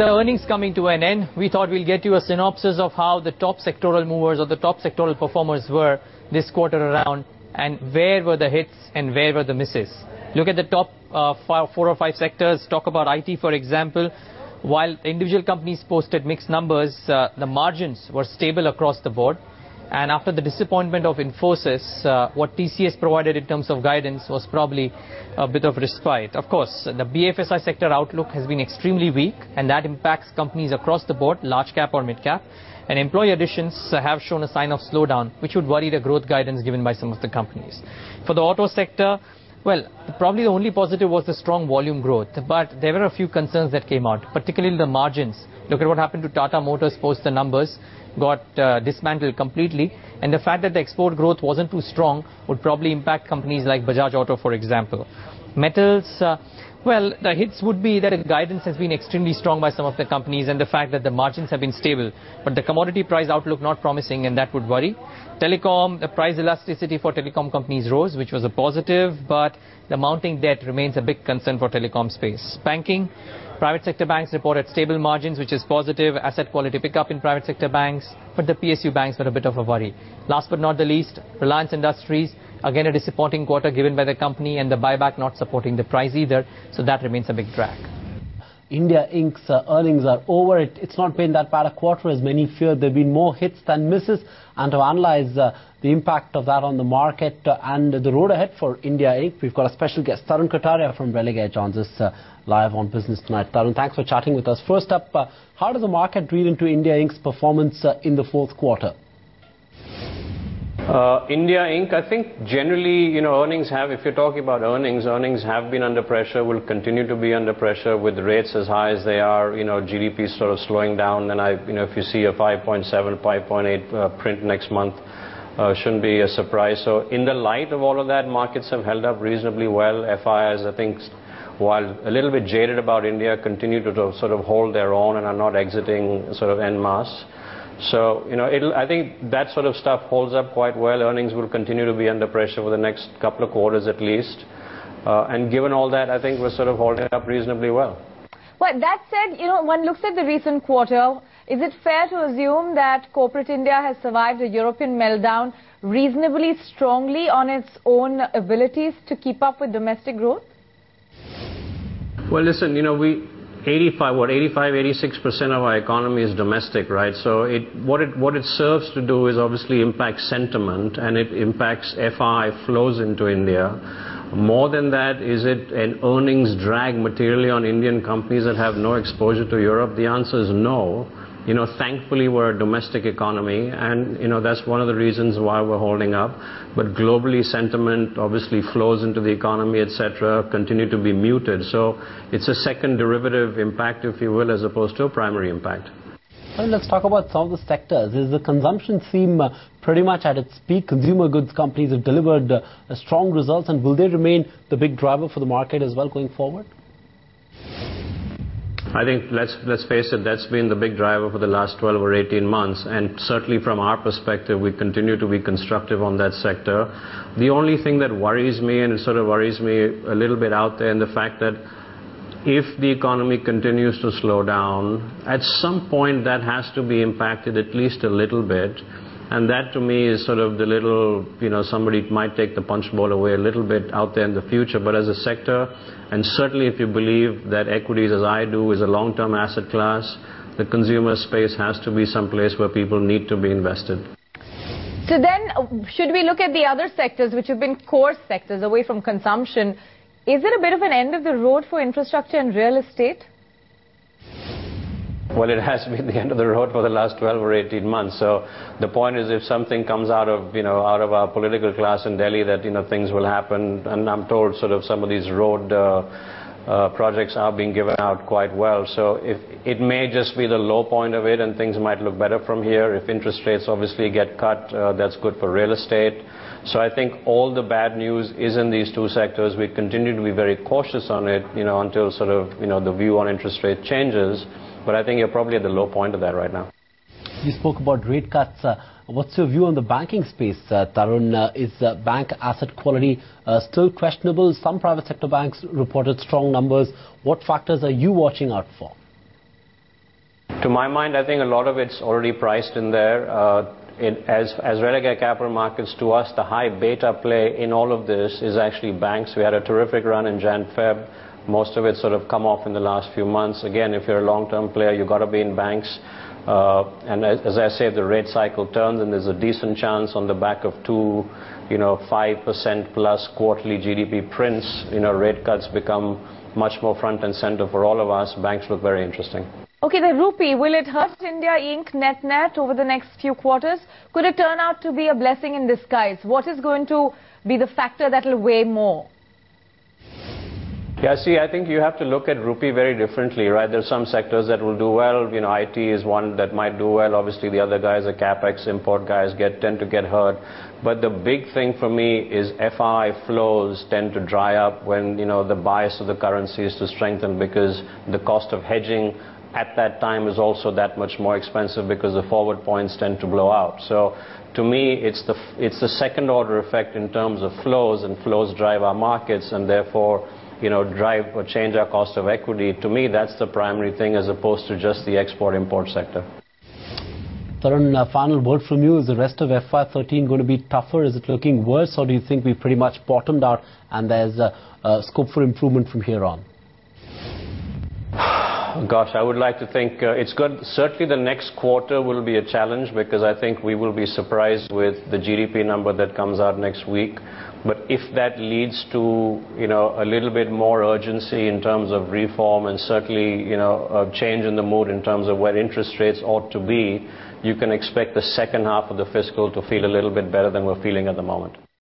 The earnings coming to an end, we thought we'll get you a synopsis of how the top sectoral movers or the top sectoral performers were this quarter around, and where were the hits and where were the misses. Look at the top 4 or 5 sectors. Talk about IT, for example. While individual companies posted mixed numbers, the margins were stable across the board. And after the disappointment of Infosys, what TCS provided in terms of guidance was probably a bit of respite. Of course, the BFSI sector outlook has been extremely weak, and that impacts companies across the board, large cap or mid cap. And employee additions have shown a sign of slowdown, which would worry the growth guidance given by some of the companies. For the auto sector, well, probably the only positive was the strong volume growth, but there were a few concerns that came out, particularly the margins. Look at what happened to Tata Motors post the numbers, got dismantled completely, and the fact that the export growth wasn't too strong would probably impact companies like Bajaj Auto, for example. Metals, well, the hits would be that the guidance has been extremely strong by some of the companies and the fact that the margins have been stable, but the commodity price outlook not promising, and that would worry. Telecom, the price elasticity for telecom companies rose, which was a positive, but the mounting debt remains a big concern for telecom space. Banking, private sector banks reported stable margins, which is positive. Asset quality pickup in private sector banks, but the PSU banks were a bit of a worry. Last but not the least, Reliance Industries, again a disappointing quarter given by the company, and the buyback not supporting the price either, so that remains a big drag. India Inc.'s earnings are over. It's not been that bad a quarter as many feared. There have been more hits than misses. And to analyze the impact of that on the market and the road ahead for India Inc., we've got a special guest, Tarun Kataria from Religare, joins us live on Business Tonight. Tarun, thanks for chatting with us. First up, how does the market read into India Inc.'s performance in the fourth quarter? India Inc., I think generally, earnings have, if you're talking about earnings have been under pressure, will continue to be under pressure with rates as high as they are, GDP sort of slowing down, and if you see a 5.7, 5.8 print next month, shouldn't be a surprise. So in the light of all of that, markets have held up reasonably well. FIs, I think, while a little bit jaded about India, continue to sort of hold their own and are not exiting sort of en masse. So, I think that sort of stuff holds up quite well. Earnings will continue to be under pressure for the next couple of quarters at least. And given all that, I think we're sort of holding up reasonably well. Well, that said, one looks at the recent quarter. Is it fair to assume that corporate India has survived a European meltdown reasonably strongly on its own abilities to keep up with domestic growth? Well, listen, 86% of our economy is domestic, right? So what it serves to do is obviously impact sentiment, and it impacts FI flows into India. More than that, is it an earnings drag materially on Indian companies that have no exposure to Europe? The answer is no. Thankfully we're a domestic economy, and that's one of the reasons why we're holding up. But globally, sentiment obviously flows into the economy, etc., continue to be muted. So it's a second derivative impact, if you will, as opposed to a primary impact. Well, let's talk about some of the sectors. Is the consumption theme pretty much at its peak? Consumer goods companies have delivered strong results, and will they remain the big driver for the market as well going forward? I think, let's face it, that's been the big driver for the last 12 or 18 months, and certainly from our perspective, we continue to be constructive on that sector. The only thing that worries me, and it sort of worries me a little bit out there, in the fact that if the economy continues to slow down, at some point that has to be impacted at least a little bit. And that to me is sort of the little, somebody might take the punch bowl away a little bit out there in the future. But as a sector, and certainly if you believe that equities, as I do, is a long-term asset class, the consumer space has to be someplace where people need to be invested. So then, should we look at the other sectors, which have been core sectors away from consumption? Is it a bit of an end of the road for infrastructure and real estate? Well, it has been the end of the road for the last 12 or 18 months. So the point is, if something comes out of our political class in Delhi that, things will happen, and I'm told sort of some of these road projects are being given out quite well. So if it may just be the low point of it, and things might look better from here. If interest rates obviously get cut, that's good for real estate. So I think all the bad news is in these two sectors. We continue to be very cautious on it, until sort of, the view on interest rate changes. But I think you're probably at the low point of that right now. You spoke about rate cuts. What's your view on the banking space, Tarun? Is bank asset quality still questionable? Some private sector banks reported strong numbers. What factors are you watching out for? To my mind, I think a lot of it's already priced in there. As Relegate Capital Markets, to us, the high beta play in all of this is actually banks. We had a terrific run in Jan-Feb. Most of it sort of come off in the last few months. Again, if you're a long-term player, you've got to be in banks. And as I say, if the rate cycle turns, and there's a decent chance on the back of 5% plus quarterly GDP prints, rate cuts become much more front and center for all of us. Banks look very interesting. Okay, the rupee, will it hurt India Inc. net over the next few quarters? Could it turn out to be a blessing in disguise? What is going to be the factor that will weigh more? Yeah, see, I think you have to look at rupee very differently, right? There's some sectors that will do well. IT is one that might do well. Obviously, the other guys, the capex import guys, tend to get hurt. But the big thing for me is FI flows tend to dry up when, the bias of the currency is to strengthen, because the cost of hedging at that time is also that much more expensive because the forward points tend to blow out. So to me, it's the second order effect in terms of flows, and flows drive our markets, and therefore drive or change our cost of equity. To me, that's the primary thing, as opposed to just the export-import sector. Tarun, final word from you. Is the rest of FY13 going to be tougher? Is it looking worse, or do you think we pretty much bottomed out and there's scope for improvement from here on? Gosh, I would like to think it's good. Certainly the next quarter will be a challenge, because I think we will be surprised with the GDP number that comes out next week. But if that leads to, a little bit more urgency in terms of reform, and certainly, a change in the mood in terms of where interest rates ought to be, you can expect the second half of the fiscal to feel a little bit better than we're feeling at the moment.